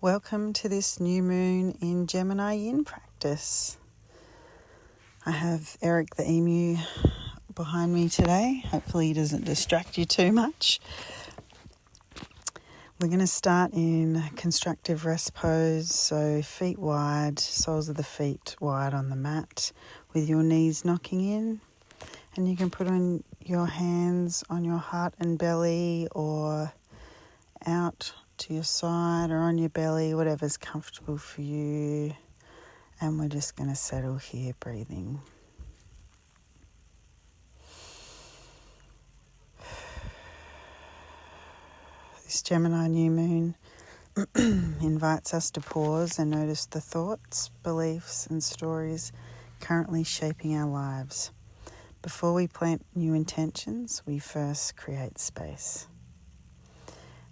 Welcome to this new moon in Gemini Yin practice. I have Eric the emu behind me today. Hopefully he doesn't distract you too much. We're going to start in constructive rest pose, so feet wide, soles of the feet wide on the mat with your knees knocking in. And you can put on your hands on your heart and belly or out to your side or on your belly, whatever's comfortable for you. And we're just going to settle here, breathing. This Gemini New Moon invites us to pause and notice the thoughts, beliefs and stories currently shaping our lives. Before we plant new intentions, we first create space.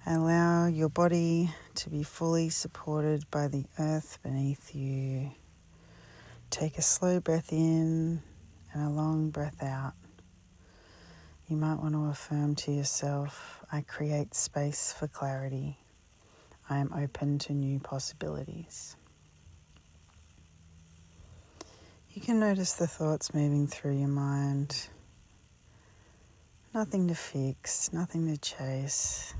Allow your body to be fully supported by the earth beneath you. Take a slow breath in and a long breath out. You might want to affirm to yourself, I create space for clarity. I am open to new possibilities. You can notice the thoughts moving through your mind. Nothing to fix, nothing to chase.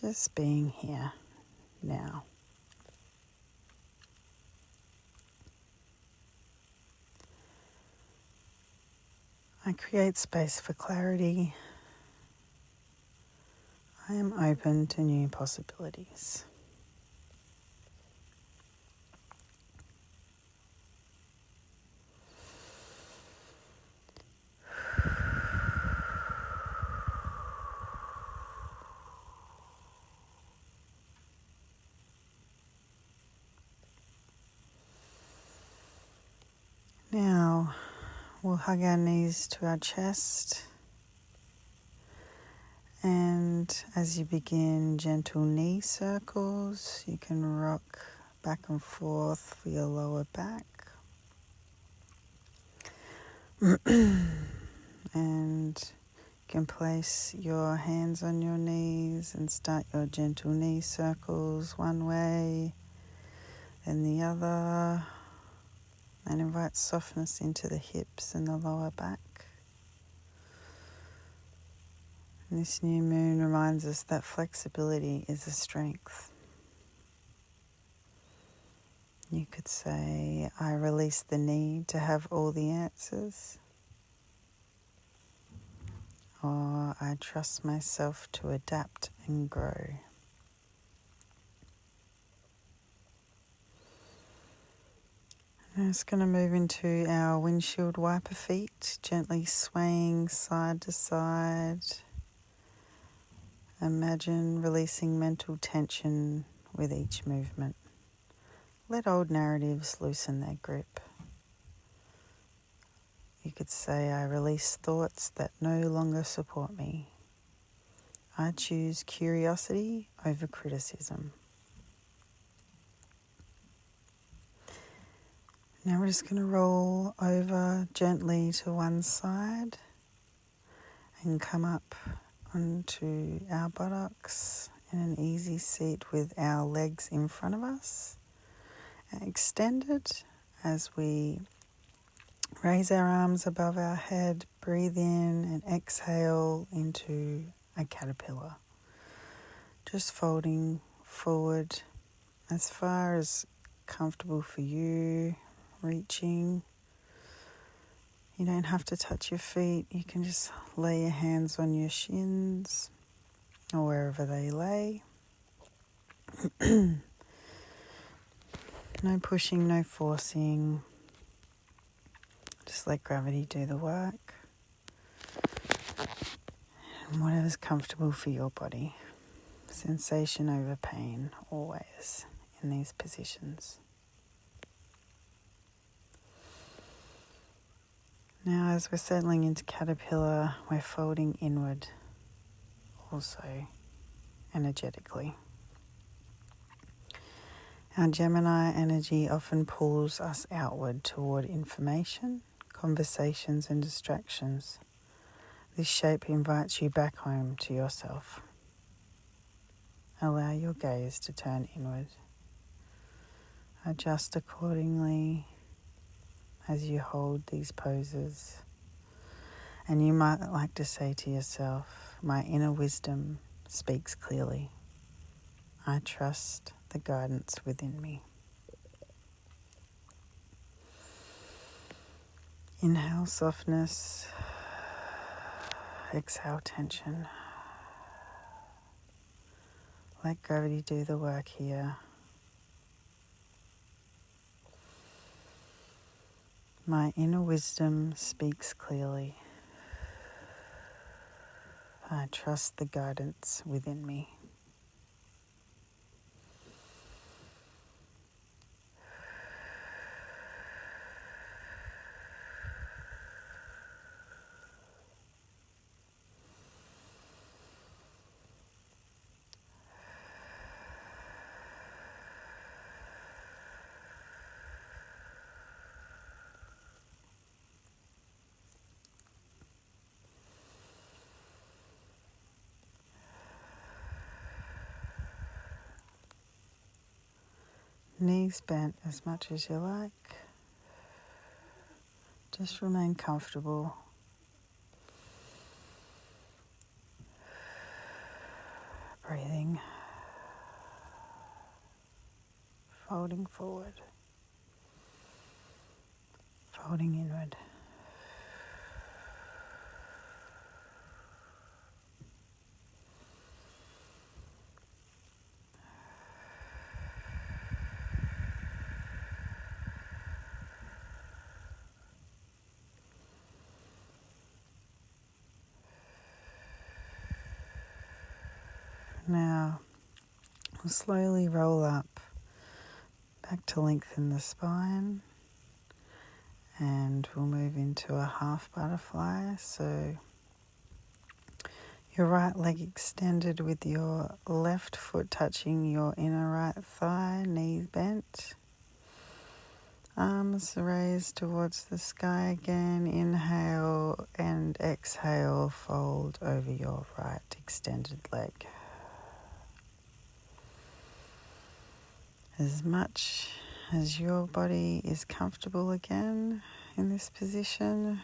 Just being here now. I create space for clarity. I am open to new possibilities. Now, we'll hug our knees to our chest, and as you begin gentle knee circles, you can rock back and forth for your lower back. And you can place your hands on your knees and start your gentle knee circles one way, then the other. And invite softness into the hips and the lower back. And this new moon reminds us that flexibility is a strength. You could say, I release the need to have all the answers. Or I trust myself to adapt and grow. I'm just going to move into our windshield wiper feet, gently swaying side to side. Imagine releasing mental tension with each movement. Let old narratives loosen their grip. You could say, I release thoughts that no longer support me. I choose curiosity over criticism. Now we're just going to roll over gently to one side and come up onto our buttocks in an easy seat with our legs in front of us. Extended as we raise our arms above our head, breathe in and exhale into a caterpillar. Just folding forward as far as comfortable for you. Reaching. You don't have to touch your feet. You can just lay your hands on your shins or wherever they lay. No pushing, no forcing. Just let gravity do the work. And whatever's comfortable for your body. Sensation over pain, always in these positions. Now, as we're settling into caterpillar, we're folding inward also energetically. Our Gemini energy often pulls us outward toward information, conversations and distractions. This shape invites you back home to yourself. Allow your gaze to turn inward. Adjust accordingly as you hold these poses. And you might like to say to yourself, my inner wisdom speaks clearly. I trust the guidance within me. Inhale softness, exhale tension. Let gravity do the work here. My inner wisdom speaks clearly. I trust the guidance within me. Knees bent as much as you like. Just remain comfortable. Breathing. Folding forward. Folding inward. Now, we'll slowly roll up back to lengthen the spine, and we'll move into a half butterfly. So your right leg extended with your left foot touching your inner right thigh, knees bent. Arms raised towards the sky again. Inhale and exhale, fold over your right extended leg. As much as your body is comfortable again in this position,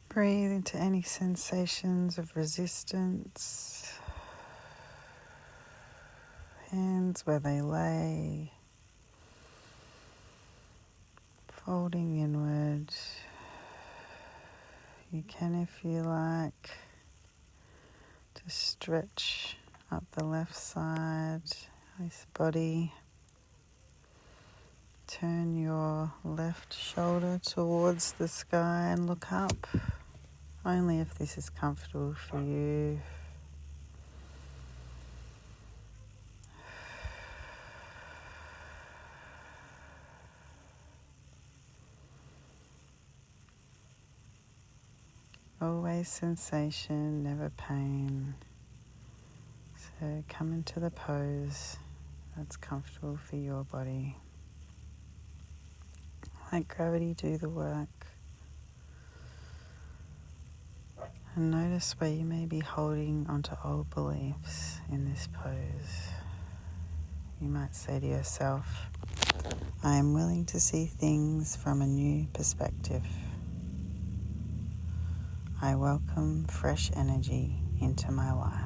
breathe into any sensations of resistance, hands where they lay, folding inward. You can, if you like, to stretch up the left side of this body. Turn your left shoulder towards the sky and look up, only if this is comfortable for you. Always sensation, never pain. So come into the pose that's comfortable for your body. Let gravity do the work. And notice where you may be holding onto old beliefs in this pose. You might say to yourself, I am willing to see things from a new perspective. I welcome fresh energy into my life.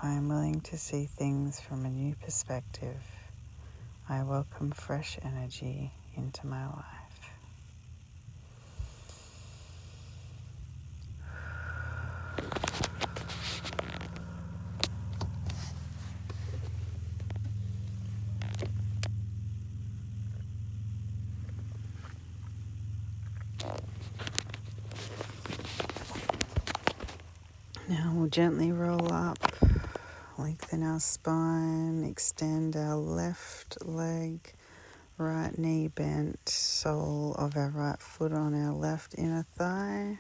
I am willing to see things from a new perspective. I welcome fresh energy into my life. Now we'll gently roll up, lengthen our spine, extend our left leg, right knee bent, sole of our right foot on our left inner thigh.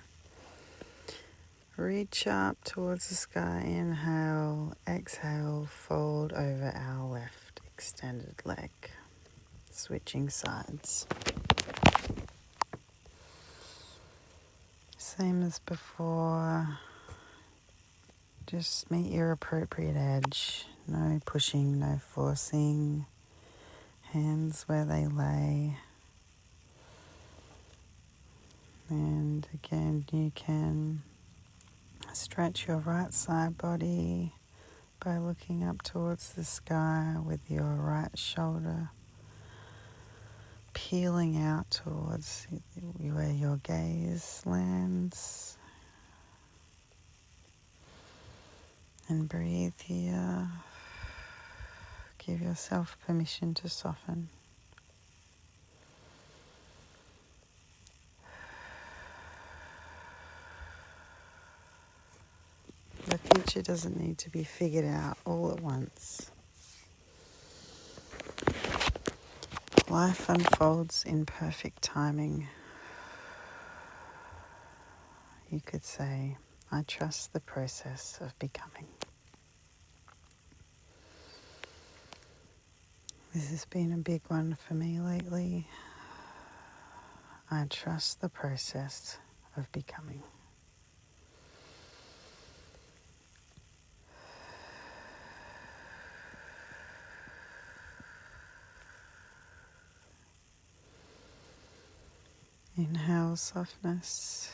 Reach up towards the sky, inhale, exhale, fold over our left extended leg, switching sides. Same as before, just meet your appropriate edge, no pushing, no forcing, hands where they lay. And again, you can stretch your right side body by looking up towards the sky with your right shoulder peeling out towards where your gaze lands. And breathe here. Give yourself permission to soften. The future doesn't need to be figured out all at once. Life unfolds in perfect timing. You could say, I trust the process of becoming. This has been a big one for me lately. I trust the process of becoming. Inhale softness,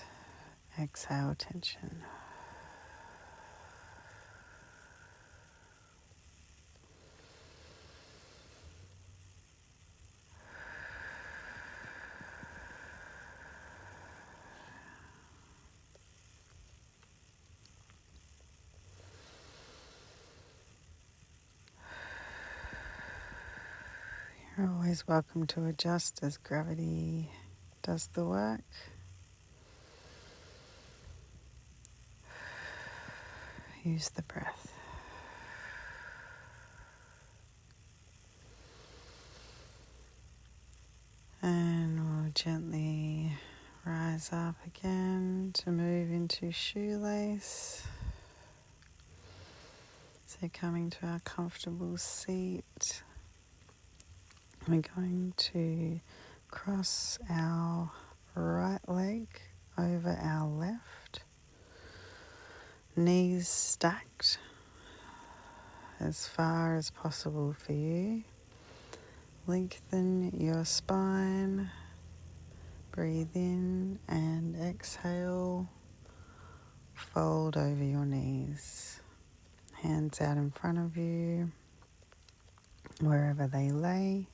exhale tension. You're always welcome to adjust as gravity does the work. Use the breath. And we'll gently rise up again to move into shoelace. So coming to our comfortable seat, we're going to cross our right leg over our left. Knees stacked as far as possible for you. Lengthen your spine. Breathe in and exhale. Fold over your knees. Hands out in front of you, wherever they lay.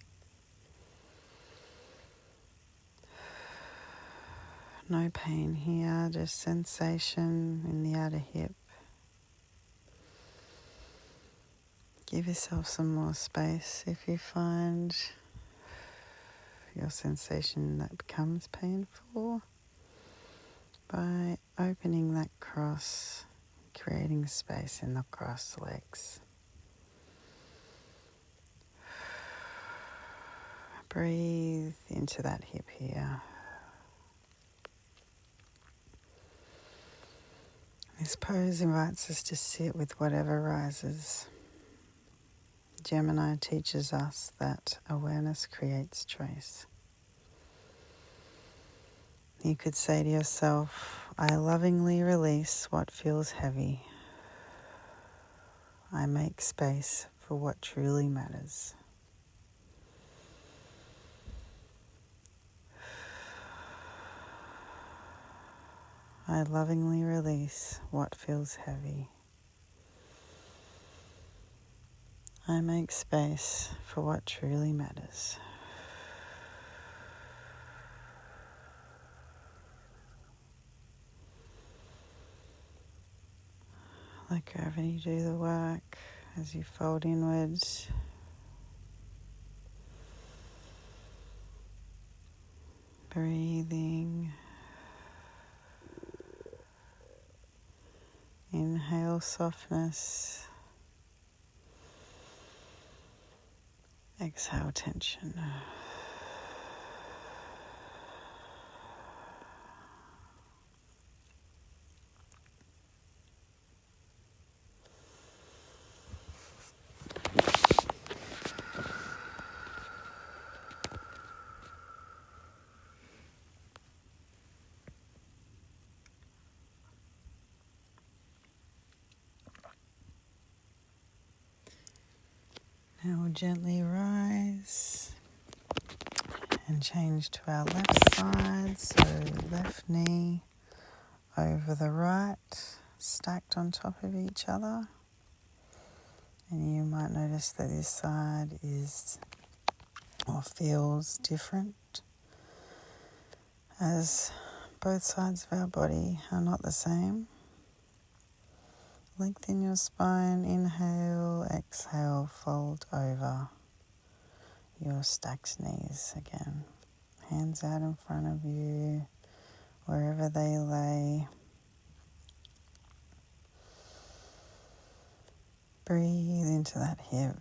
No pain here, just sensation in the outer hip. Give yourself some more space if you find your sensation that becomes painful by opening that cross, creating space in the cross legs. Breathe into that hip here. This pose invites us to sit with whatever rises. Gemini teaches us that awareness creates choice. You could say to yourself, I lovingly release what feels heavy. I make space for what truly matters. I lovingly release what feels heavy. I make space for what truly matters. Let gravity do the work as you fold inwards. Breathing. Inhale softness. Exhale tension. Now we'll gently rise and change to our left side. So left knee over the right, stacked on top of each other. And you might notice that this side is or feels different, as both sides of our body are not the same. Lengthen your spine, inhale, exhale, fold over your stacked knees again. Hands out in front of you, wherever they lay. Breathe into that hip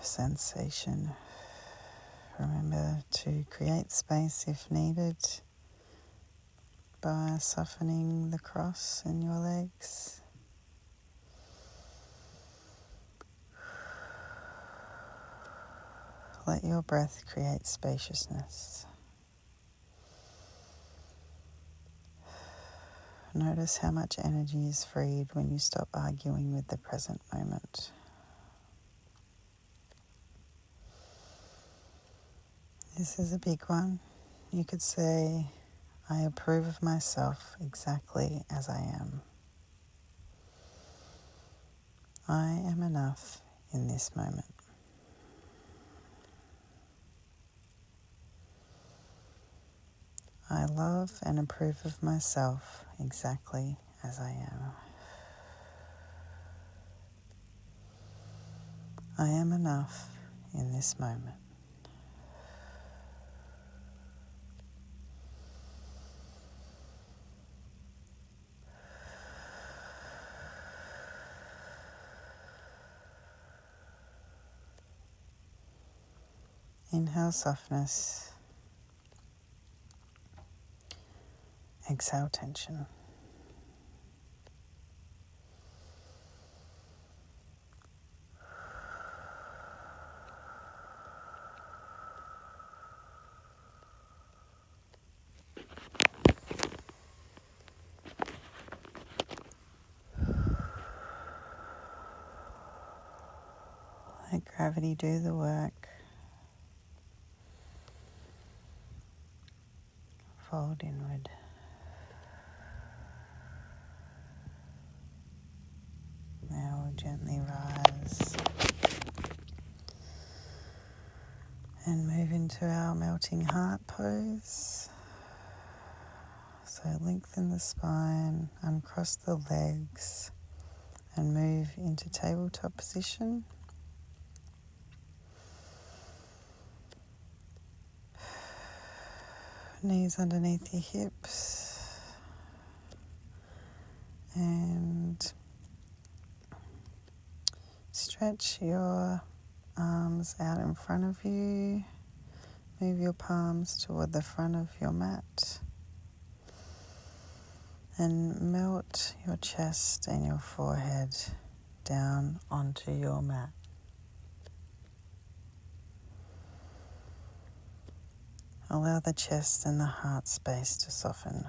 sensation. Remember to create space if needed by softening the cross in your legs. Let your breath create spaciousness. Notice how much energy is freed when you stop arguing with the present moment. This is a big one. You could say, I approve of myself exactly as I am. I am enough in this moment. I love and approve of myself exactly as I am. I am enough in this moment. Inhale softness. Exhale tension. Let gravity do the work. Fold inward. Now we'll gently rise and move into our melting heart pose. So lengthen the spine, uncross the legs, and move into tabletop position. Knees underneath your hips, and stretch your arms out in front of you. Move your palms toward the front of your mat, and melt your chest and your forehead down onto your mat. Allow the chest and the heart space to soften.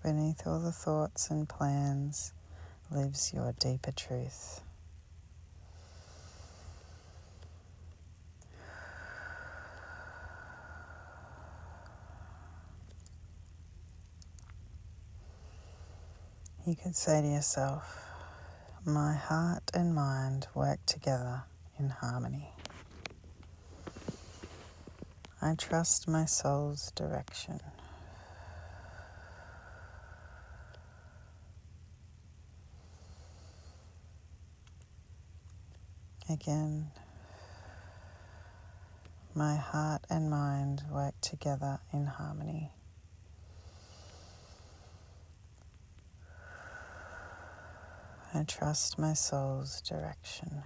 Beneath all the thoughts and plans lives your deeper truth. You could say to yourself, my heart and mind work together in harmony. I trust my soul's direction. Again, my heart and mind work together in harmony. I trust my soul's direction.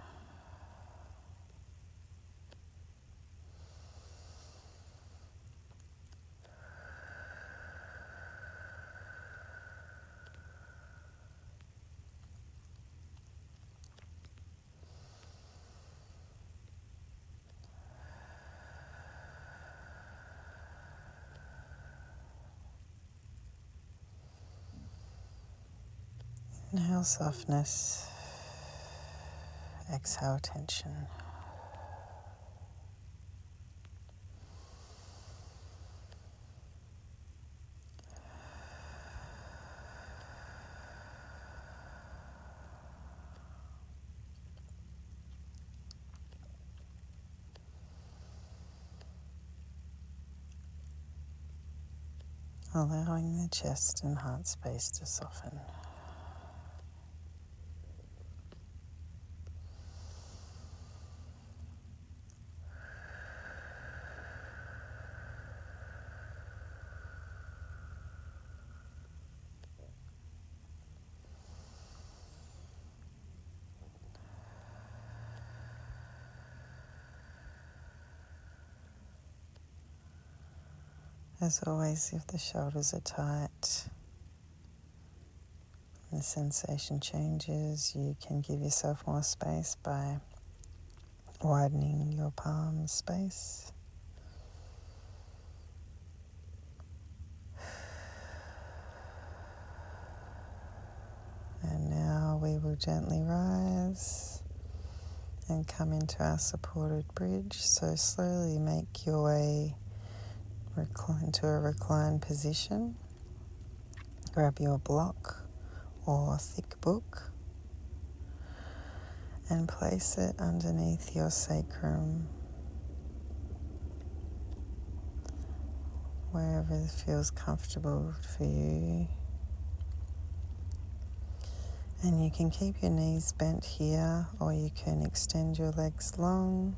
Inhale softness, exhale tension. Allowing the chest and heart space to soften. As always, if the shoulders are tight, the sensation changes, you can give yourself more space by widening your palm space. And now we will gently rise and come into our supported bridge. So slowly make your way into a reclined position. Grab your block or thick book and place it underneath your sacrum, wherever it feels comfortable for you. And you can keep your knees bent here, or you can extend your legs long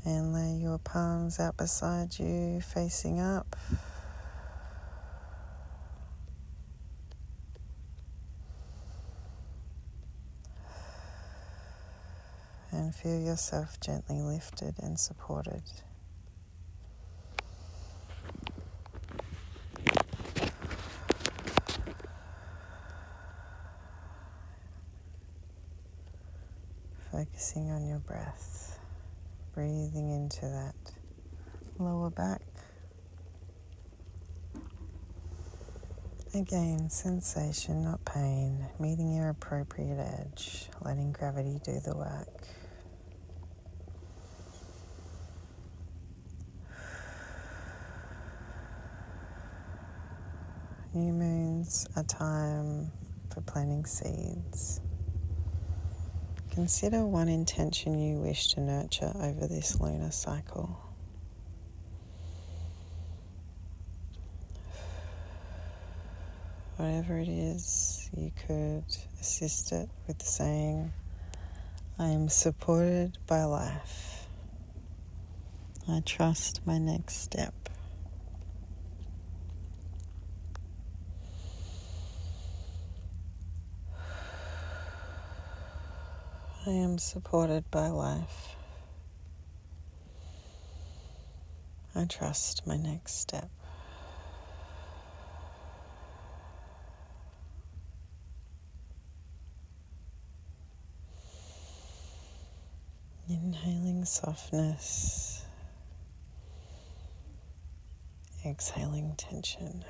and lay your palms out beside you, facing up. And feel yourself gently lifted and supported. Focusing on your breath, breathing into that lower back. Again, sensation, not pain, meeting your appropriate edge, letting gravity do the work. New moons are time for planting seeds. Consider one intention you wish to nurture over this lunar cycle. Whatever it is, you could assist it with saying, I am supported by life. I trust my next step. I am supported by life. I trust my next step. Inhaling softness, exhaling tension.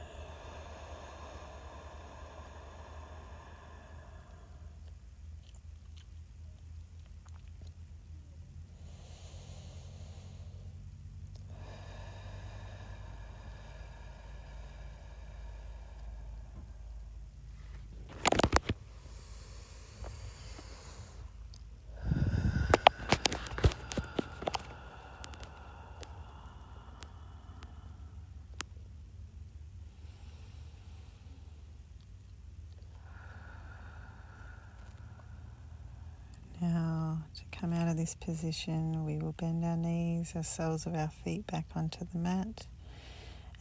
Now, to come out of this position, we will bend our knees, the soles of our feet back onto the mat,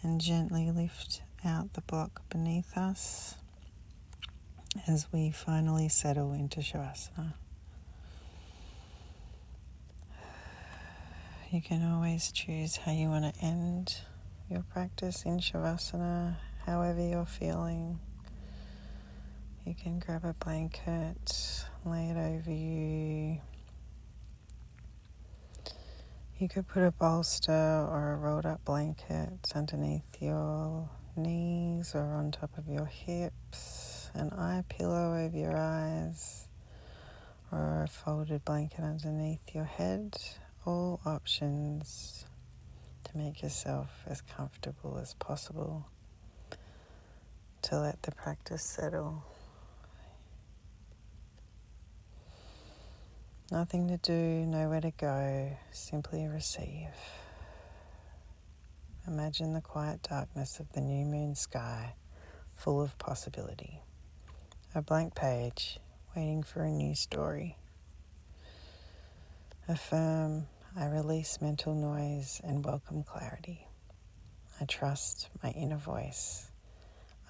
and gently lift out the block beneath us as we finally settle into Shavasana. You can always choose how you want to end your practice in Shavasana, however you're feeling. You can grab a blanket, lay it over you. You could put a bolster or a rolled up blanket underneath your knees or on top of your hips. an eye pillow over your eyes or a folded blanket underneath your head. All options to make yourself as comfortable as possible, to let the practice settle. Nothing to do, nowhere to go, simply receive. Imagine the quiet darkness of the new moon sky, full of possibility. A blank page, waiting for a new story. Affirm, I release mental noise and welcome clarity. I trust my inner voice.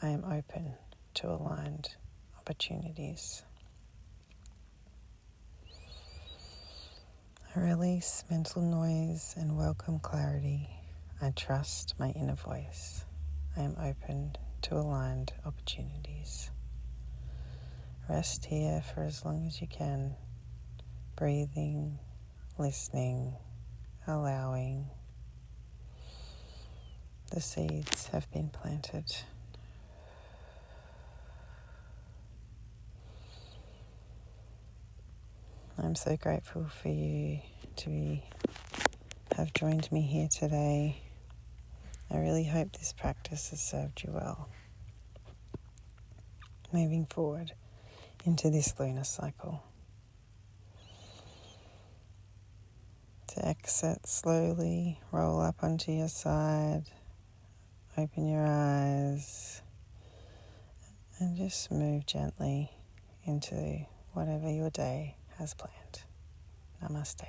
I am open to aligned opportunities. I release mental noise and welcome clarity. I trust my inner voice. I am open to aligned opportunities. Rest here for as long as you can, breathing, listening, allowing. The seeds have been planted. I'm so grateful for you to have joined me here today. I really hope this practice has served you well. Moving forward into this lunar cycle. To exit slowly, roll up onto your side, open your eyes, and just move gently into whatever your day has planned. Namaste.